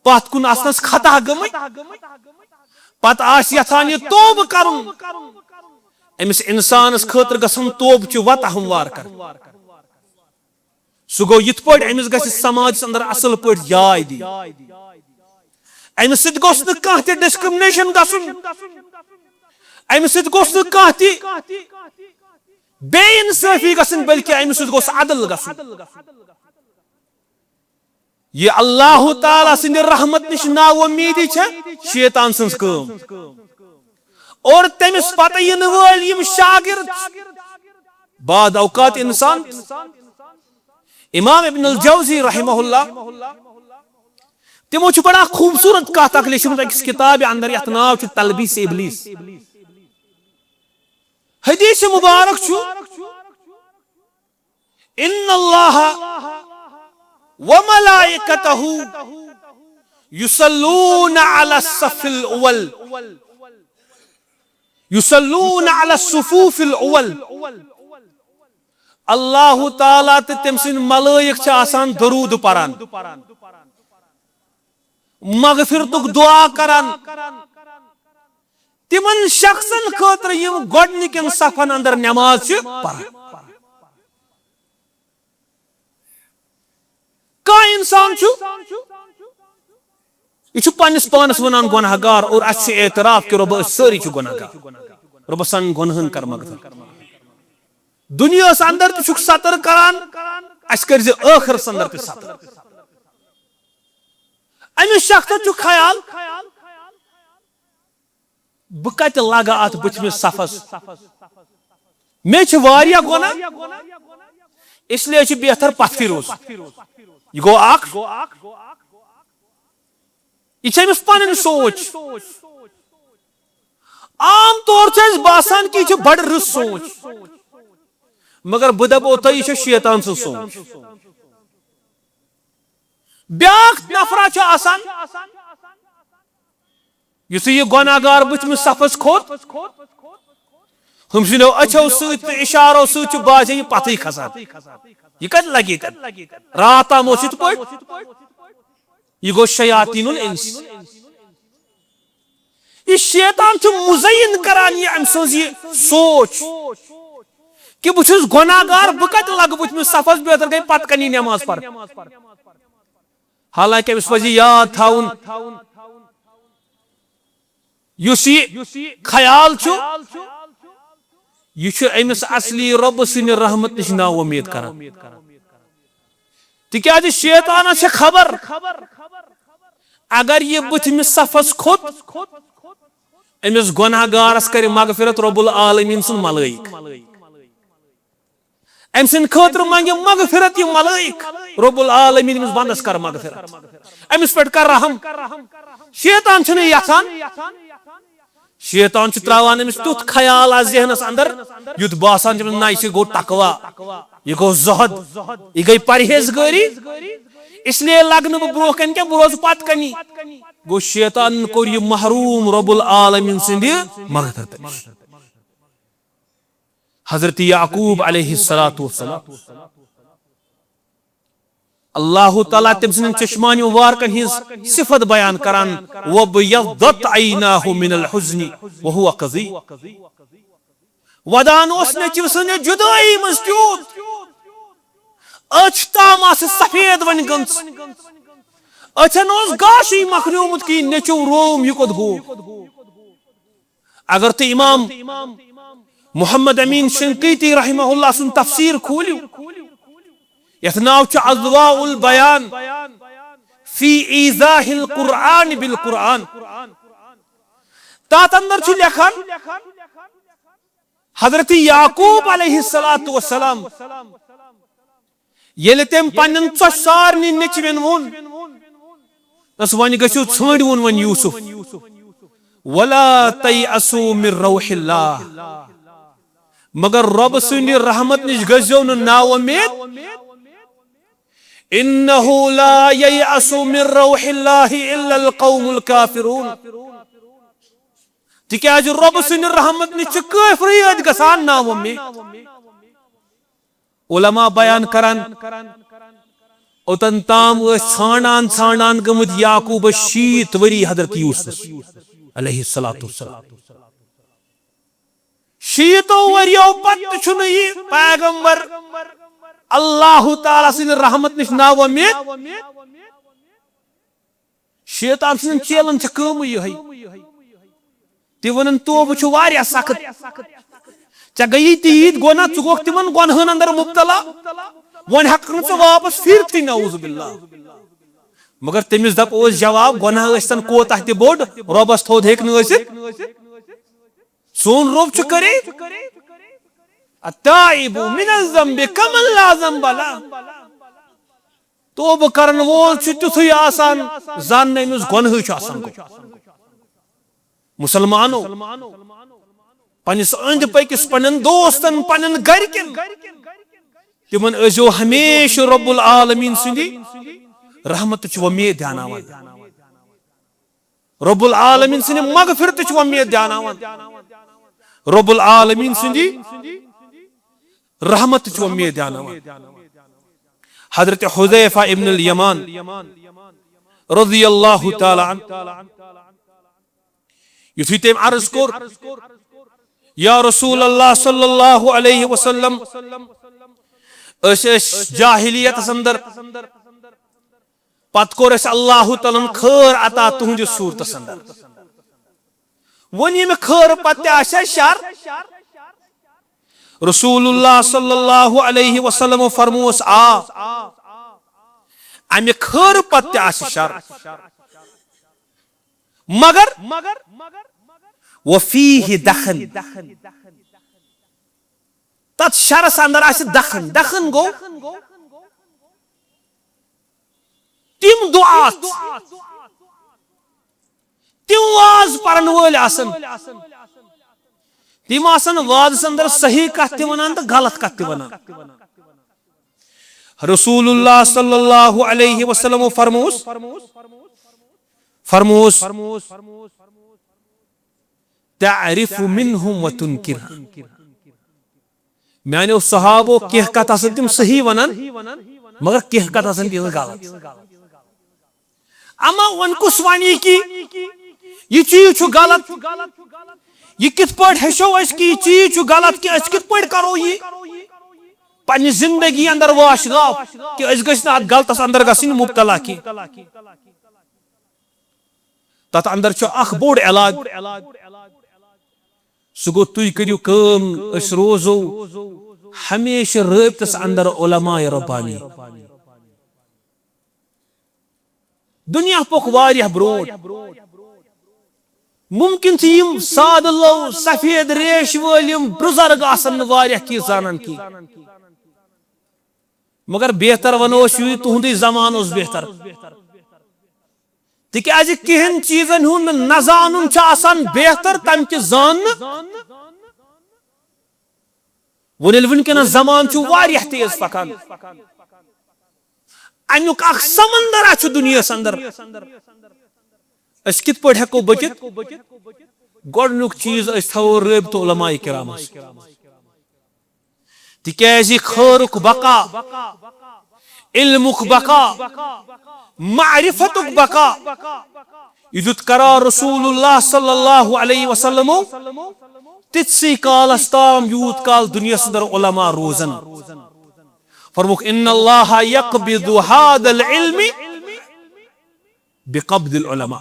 पत कुन आसनस खता गमय पत आस यथान ये तौब करुन अमिस इंसानस खतर गसन तौब च वत हमवार कर सो गो यिथ पट अमिस गस समाज अंदर असल पट जाय दी अमिस सित गोस न कांति डिस्क्रिमिनेशन गसन अमिस सित गोस न कांति बेइंसाफी गसन बल्कि अमिस सित गोस अदल गसन ये अल्लाह ताला सिंद रहमत निश ना उम्मीदी छ शैतान संस काम और तमिस पता यन वल यम शागिर्द बाद औकात इंसान इमाम इब्न अल जौजी रहमहुल्लाह तिमो छु बड़ा खूबसूरत कथ अक लिखमत अकिस किताब अंदर यत नाव छु तलबीस इब्लीस हदीस मुबारक छु इन्नल्लाह व मलाइकतहु युसल्लूना अला सफिल अव्वल युसल्लूना अला सुफूफिल अव्वल अल्लाह ताला ते तमसिन मलाइक छ आसान दरूद परान मगफिरतुक दुआ करान तिमन शख्सन खतर यम गोडनिकन सफन अंदर नमाज छ परान का इंसान छु यह पन्निस पानस वनान गुनाहगार और अच्छे एतराफ कि रब सारी छु गुनाहगार रब सन गुनहन कर मगफिर दुनिया अंदर तो छुक सतर करान अस कर जे आखिर अंदर ते सतर अमिस शख्स छु ख्याल बह कत लगा अत बुथमिस सफस मे वारिया गुनाह इसलिए बेहतर पथि रोज यह गो यह पन सोच आम तौर बासान कि यह बड़ रस सोच मगर बह दपो तो यह शैतान सो सोच ब्याख नफरा युस यह गुनाहगार बुथमिस सफस खोत हम सुनो अच्छो इशारो सत बाज यह पथ खसान यह कत लगे रात ताम यह गो शयातीनुल इंस यह शैतान मुज़य्यन करान यह अम सज सोच कि बह गुनाहगार बह कत लग बुथमिस सफस बेहतर गई पत कनी नमाज पर हालांकि अमिस पज याद थाउन युस ख्याल यह अमिस असली रब सिंद रहमत निश ना उम्मीद कर तिक्याज शैतान खबर अगर यह बुथमिस सफस खोत अमिस गुनाहगारस कर मगफिरत रब्बुल आलमीन सुन मलाइक अम सिंद खतर मंगे मगफिरत यह मलाइक रब्बुल आलमीन अमिस बंदस कर मगफिरत अमिस पे कर रहम शैतान यसान शैतान त्रावान अमिस तुथ ख्याल जहनस अंदर युत बासान ना यह गो तकवा यह गो ज़हद यह गई परहेजगारी इसलिए लगन बह ब्रो कन क्या बह रोज पत कनी गो शैतान कोर यह महरूम रब्बुल आलमीन सिंद मगफिरत हजरत याकूब अलैहिस्सलातु वस्सलाम अल्लाह ताला तम सिंद चश्मान वारकन हिज सिफत बयान करान वबयद्दत ऐनाहु मिनल हुज़्नि वहुव कज़ी वदान ओस नेचिव सने जुदाई मस त्यूत अच ताम सफेद वन गंस अचन ओस गाशी मखनूमत की नेचो रोम युकत गो अगर तो इमाम मोहम्मद अमीन शिंकीती रहमहुल्लाह सुन तफसीर खोलियो यथ नाव अज़वाउल बयान फी ईज़ाहिल कुरआन बिल कुरआन तात अंदर लेखन हजरत याकूब अलैहिस्सलातु वस्सलाम येले तेम पन्न सारनी नेचवेन वोन तस वन गसु छांडवुन वन यूसुफ वला तयअसु मिर रौहिल्लाह मगर रब सुंद रहमत निश गजो न नाउम्मीद इन्नहु ला ययअसु मिर रौहिल्लाहि इल्लल कौमुल काफिरून तिक्याज रब सुंद रहमत निश काफिरियत गसान नाउम्मीद उलमा बयान करान ओतन ताम छानान छानान गमुत याकूब 60 वरी हजरत यूसुफ अलैहिस्सलातु वस्सलाम 60 वरियो पत छुन यह पैगंबर अल्लाह ताला सिंद रहमत निश नाउम्मीद शैतान सिंद चेलन कम यही ति वन तोब वारिया सख्त चे गई तीत गोना चुक तिमन गुनहन अंदर मुब्तला वन हक वापस फिर थी नऊज़ बिल्लाह मगर तमिस दप जवाब गुनाह सन कोताह त बोड रबस थोद हेक सोन रब करे अत्ताइबु मिनल ज़म्बि कमन ला ज़म्ब ला तौब करन वोल तुथु आसान जान अमिस गुनाह आसान मुसलमानो पनिस अंद पकिस पनन दोस्तन पनन गरकन तिमन अजो हमेशा रब्बुल आलमीन सिंदी रहमत उम्मीद ध्यानावन रब्बुल आलमीन सिंदी मगफिरत उम्मीद ध्यानावन रब्बुल आलमीन सिंदी रहमत उम्मीद ध्यानावन हजरत हुज़ैफा इब्न अल यमान रज़ियल्लाहु ताला अन्हु युथि तेम अर्ज कोर या रसूल अल्लाह सल्लल्लाहु अलैहि वसल्लम जाहिलियत अंदर पत कोर अल्लाह तआला खैर अता तुहंद सूरत अंदर वन ये खैर पत शर रसूलुल्लाह सल्लल्लाहु अलैहि वसल्लम फरमोस अमे खैर पत शर मगर वफीहि दखन तत् शरस अंदर आसे दखन दखन गो तिम दुआत तिम वाज परन वोल आसन तिम आसन वाज अंदर सही कथ ते वनान तो गलत कथ ते वनान रसूलुल्लाह सल्लल्लाहु अलैहि वसल्लम फरमोस तारिफु मिनहुम व तुनकिर मानो सहाबो कह कथ आसन तिम सही वनान मगर कह कथ आसन तिम गलत अमा उनकुस वनी कि यह चीज गलत यह कित पट हेचो कि यह चीज गलत कि कित पट करो यह पन्नी जिंदगी अंदर वाश गाव कि गल गलतस अंदर गसिन मुब्तला की तत अंदर अख बोड़ इलाज सह गो तुई करियो काम रोजो हमेशा रबितस अंदर उलमाए रब्बानी दुनिया पोक वारिया ब्रोड मुमकिन थी साद लो सफेद रेश वलिम बुजुर्ग आसन वारिया की जानन की मगर बेहतर वनो तुहंद जमान बेहतर तिकाज कहन चीजन हुंद न जानन बेहतर तम जान वनकन जमान तेज पकान अमुक समंदर दुनिया अंदर कित पे हेको बचित गोडनुक चीज थवो रबित उलमाए किराम तिकाज खैरुक बका इल्मुक बका मारिफतुक बका युद्ध करार रसूलुल्लाह सल्लल्लाहु अलैहि वसल्लम तित्सी कालस ताम यूत काल दुनिया अंदर उलमा रोजन फरमुक इन्नल्लाह यक़बिदु हादल इल्मि बिक़ब्दिल उलमा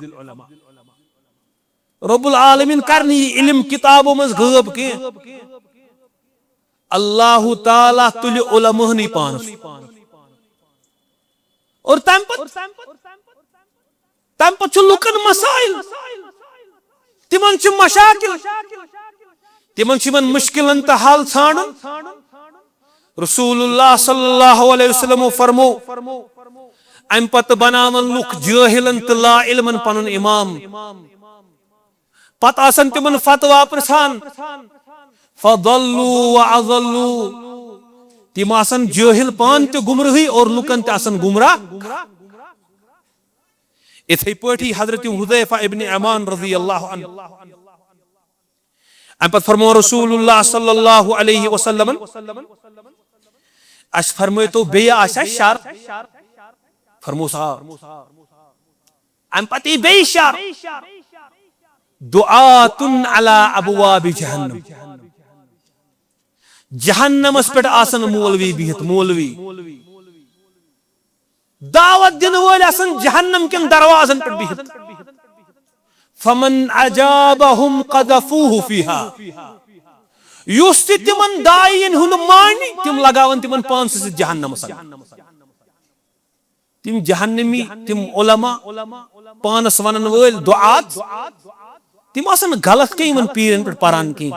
रब्बुल आलमीन करनी इल्म किताबों में गब के अल्लाह ताला तुल उलमाहनी पानस और तम पत लुकन मसाइल तिमन मशाकिल तिमन मुश्किलन तो हल छाड़न रसूलुल्लाह सल्लल्लाहु अलैहि वसल्लम फरमो अम पत बनावन लुक जाहिलन तो ला इल्मन पनुन इमाम पत आसन तिमन फतवा प्रसान फदल्लू व अज़ल्लू तिम आसन जाहिल पान तो गुमराही और लुकन ते आसन गुमराह इथे पटी हजरत हुदैफा इब्न यमान रज़ियल्लाहु अन्हु अम पत फरमो रसूलुल्लाह सल्लल्लाहु अलैहि वसल्लम अस फरमो तो बे आशा शर्त फरमो साहब अम पति बे शर्त दुआतुन अला अबवाबि जहन्नम जहन्नमस पे आसन मौलवी बिहत मौलवी दावत दिन वोल आसन जहन्नम के दरवाजन पे बिहत फमन अजाबहुम क़ज़फ़ूहु फ़ीहा युस तिमन दायिन हुन मानी तिम लगावन तिमन पांस जहन्नम तिम जहन्नमी तिम उलमा पानस वनन वोल दुआत तिम आसन गलत के इमन पीरन पे परान की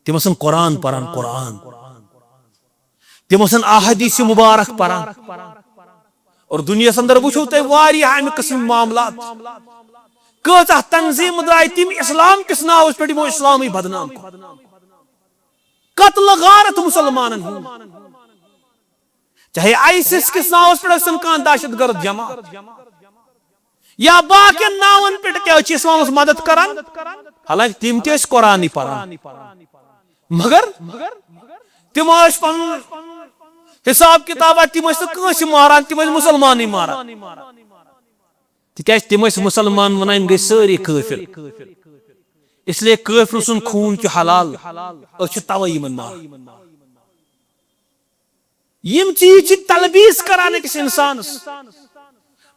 तिम आसन कुरान परान कुरान तिम आसन अहादीस मुबारक परान और दुनिया अंदर वुचो ते वारिया अमि किस्म मामलात कचा तंजीम द्राय तिम इस्लाम किस नावस पे वो इस्लामी बदनाम कत्ल गारत मुसलमानन चाहे आईसिस किस नावस पे कान दहशतगर्द जमात या बाकी नावन पे क्या इस्लाम मदद करान हालांकि तिम ते कुरान परान मगर तिम हिसाब किताब तिम मारान तिम मुसलमान मारान तिक तिम मुसलमान वन गई सारी काफिर इसलिए काफिर सुन खून हलाल तवे मार यम चीज तलबीस करान अकिस इंसानस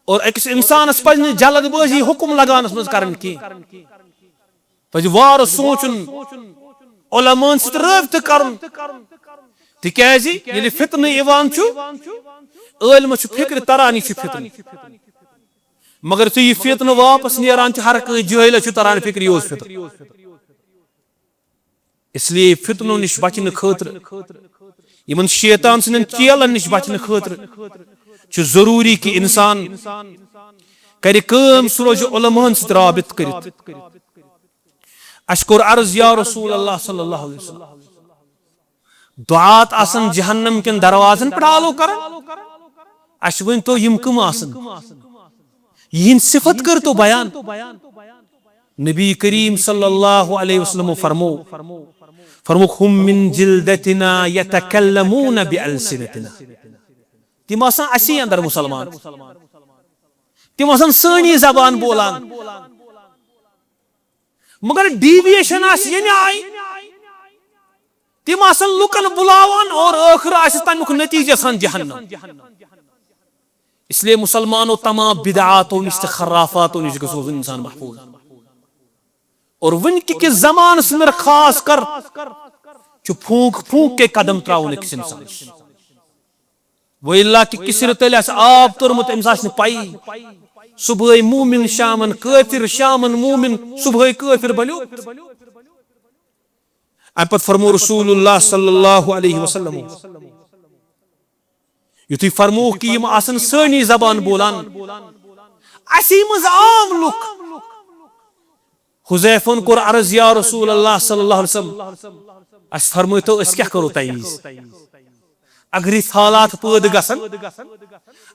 और अकिस इंसानस पज जल्दबाजी हुक्म लगानस मज करन की पज वार सोचुन उलमान सत रब्त करन तिकाजी यदि फितन इवान छु इल्म छु फिक्र तरानी छु फितन मगर यह फितन वापस नेरान हर कह जहिल तरह फिक्र यह फितर इसलिए फितनों निश बचन खतर इन शैतान सन चेलन निश बचन खतर जरूरी कि इंसान कर सह रोज उलमाहन सत राबित कर अस कोर अर्ज या रसूल अल्लाह सल्लल्लाहु अलैहि वसल्लम दुआत आसन जहन्नम कन दरवाजन पे आलो कर अस वन तो यम कम आसन यहन सिफत कर तो बयान नबी करीम सल्लल्लाहु अलैहि वसल्लम फरमो हुम मिन जिल्दतिना यतकल्लमून बिअल्सिनतिना तिम आसन असी अंदर मुसलमान तिम आसन सानी जबान बोलान मगर डीविएशन आई तिम आसन लुकन बुलावान और आखिर तमुक नतीजा सन जहन्नम इसलिए मुसलमानों तमाम बिदआतों निश खराफातों निश गो इंसान महफूज और वनक के जमान में खास कर फूक फूक के कदम त्रावन अकिस इंसान वल्ला कि किसर तल आब तोरमुत अम्स पाई सुबह मूमिन शामन काफिर शामन मूमिन सुबह काफिर बनो अप फरमो रसूलुल्लाह सल्लल्लाहु अलैहि वसल्लम युथि फरमो कि यम आसन सानी जबान बोलान असी मज आम लुक हुजैफन कोर अर्ज या रसूल अल्लाह सल्लल्लाहु अलैहि वसल्लम अस फरमो तो अस क्या करो तवीज अगर इस हालात पैद गसन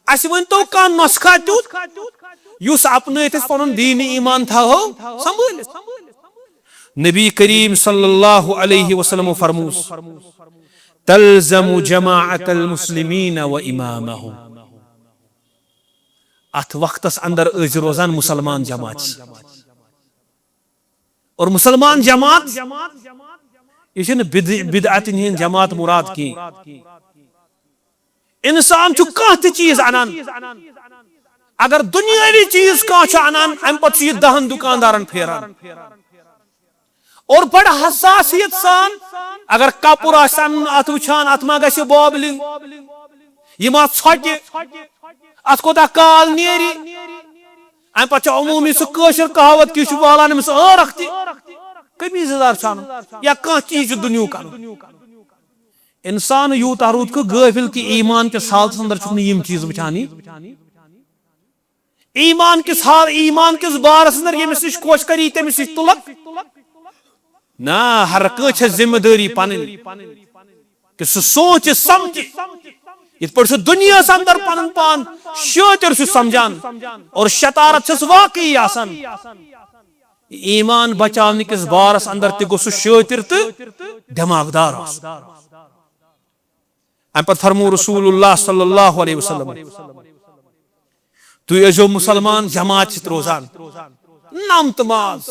अस वन तो का नुस्खा तुत युस अपने पन दीन ईमान था हो संभाल नबी करीम सल्लल्लाहु अलैहि वसल्लम फरमूस तल्जमु जमाअतल मुस्लिमीन व इमामहुम अत वक्तस अंदर अज रोजान मुसलमान जमात और मुसलमान जमात यह बिदअतिन हिंद जमात मुराद की इंसान कह चीज अनान अगर दुनियावी चीज कह अनान अम पे 10 दुकानदारन फेरान और बड़ हसासियत सान अगर कपुर अत वुचान अत मा गि बॉबलिंग यह ोटे अत कोता काल नेरी अम पे अमूमी सह कहावत कि वालान अमिस ٲرق कमीजदार छान या कह चीज दुनिया कर इंसान यूत रूद को गाफिल कि ईमान के हालत अंदर यम चीज वुचान ईमान किस बारस अंदर यमिस नश कोश करी तमिस नश तुलक ना हर कह जिम्मेदारी पन कि सह सोच समझ इत दुनिया अंदर पन पान शातिर समझान और शतारत वाकई आसान ईमान बचाने किस बारस अंदर तह शातिर तो दिमागदार अम पे फरमो रसूलुल्लाह सल्लल्लाहु अलैहि वसल्लम तुम अजो मुसलमान जमात रोजान नमतमाज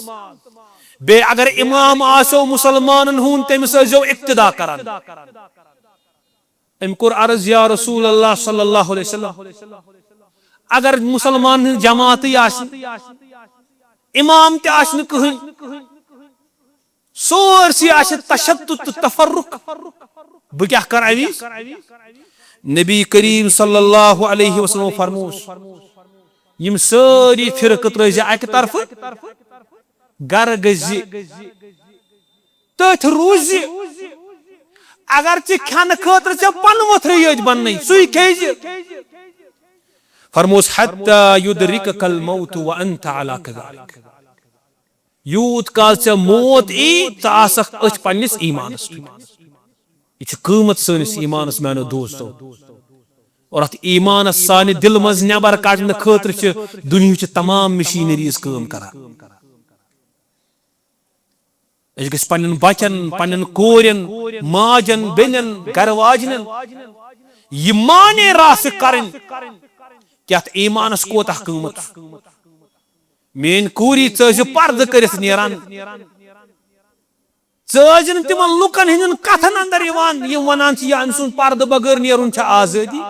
बे अगर इमाम आसो मुसलमान हूं तमिस अजो इक्तदा करान अम कोर अर्ज या रसूल अल्लाह सल्लल्लाहु अलैहि वसल्लम अगर मुसलमान जमात इमाम तह कहीं सोरसी तशद्दुद तफर्रुक बह क्या कर अवीज नबी करीम सल्लल्लाहु अलैहि वसल्लम फरमोस यम सारी फिरक त्रज अक तरफ गर गज तथ रूज अगर खान खतर पन वथर ये बन सु खेज फरमोस हत्ता युदरिकल मौत व अंत अला कज़ालिक यूत काल चे मौत आसख अथ पन्निस ईमानस यह कीमत सनिस ईमानस मानो दोस्तों और अत ईमानस सानि दिल मज नबर कड़ने खतर दुनिया तमाम मशीनरीज काम करान गस पन्न बचन पन्न कोरन माजन बेनन गरवाजन यह माने रासिक करन कि अत ईमानस कोता कीमत मेन कूरी च पर्द कर नेरान च तिम लुकन हंदन कथन अंदर वन अम सुन पर्द बगैर नेरुन आजादी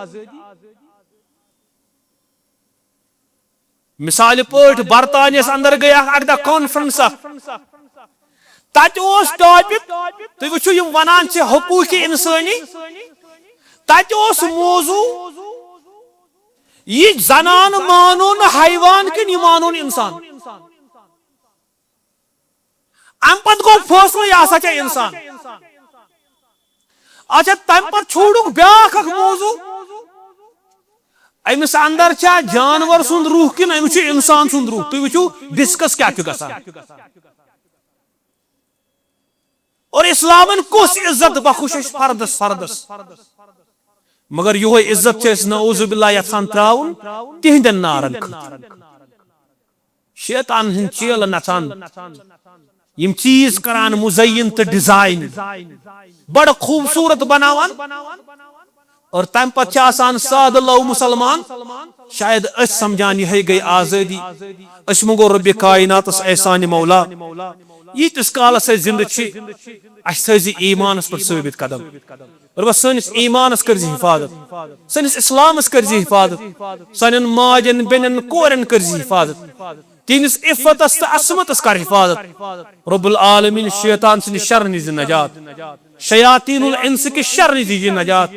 मिसाल पे बरतानियस अंदर गया अकदा कॉन्फ्रेंस तत टॉपिक तुम वो वनान हुकूक इंसानी तत मौजू ये जनान मानो न हैवान कि ये मानो न इंसान अम पत गो फैसला यह हसा इंसान। अच्छा तम पत छोड़ुक ब्याख मौजू अमिस अंदर जानवर सुंद रूह कि अमिस इंसान सुंद रूह तुम वो डिस्कस क्या गसान। और इस्लामन कुछ इज्जत बखुश फर्दस फर्दस मगर यो इज्जत नऊजुबिल्लाह यथान त्राउन तिहंदन नारन शैतान हिंद चेल नचान यम चीज करान मुजय्यन तो डिजाइन बड़ खूबसूरत बनावान और तम पत साद लव मुसलमान शायद अस समझान यह गई आजादी अस मंगो रब कायनात एहसान मौला यीतिस कालस जिंद ईमानस पर साबित कदम और बस सनिस ईमानस कर हिफाजत सनिस इस्लामस कर हिफाजत सन माजन बेन कोरन कर हिफाजत तीनिस इफ्फतस तो असमतस कर हिफाजत रब्बुल आलमीन शैतान सिंद शर निज नजात शयातीनुल इंस के शर निज नजात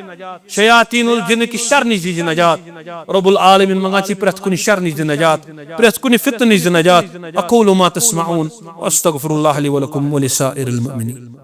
शयातीनुल जिन्न की शर निज नजात रब्बुल आलमीन मंगाची प्रत कुनि शर निज नजात प्रत कुनि फितन निज नजात अक़ूलु मा तस्मऊन अस्तगफिरुल्लाह ली व लकुम व लिसाइरिल मुमिनीन।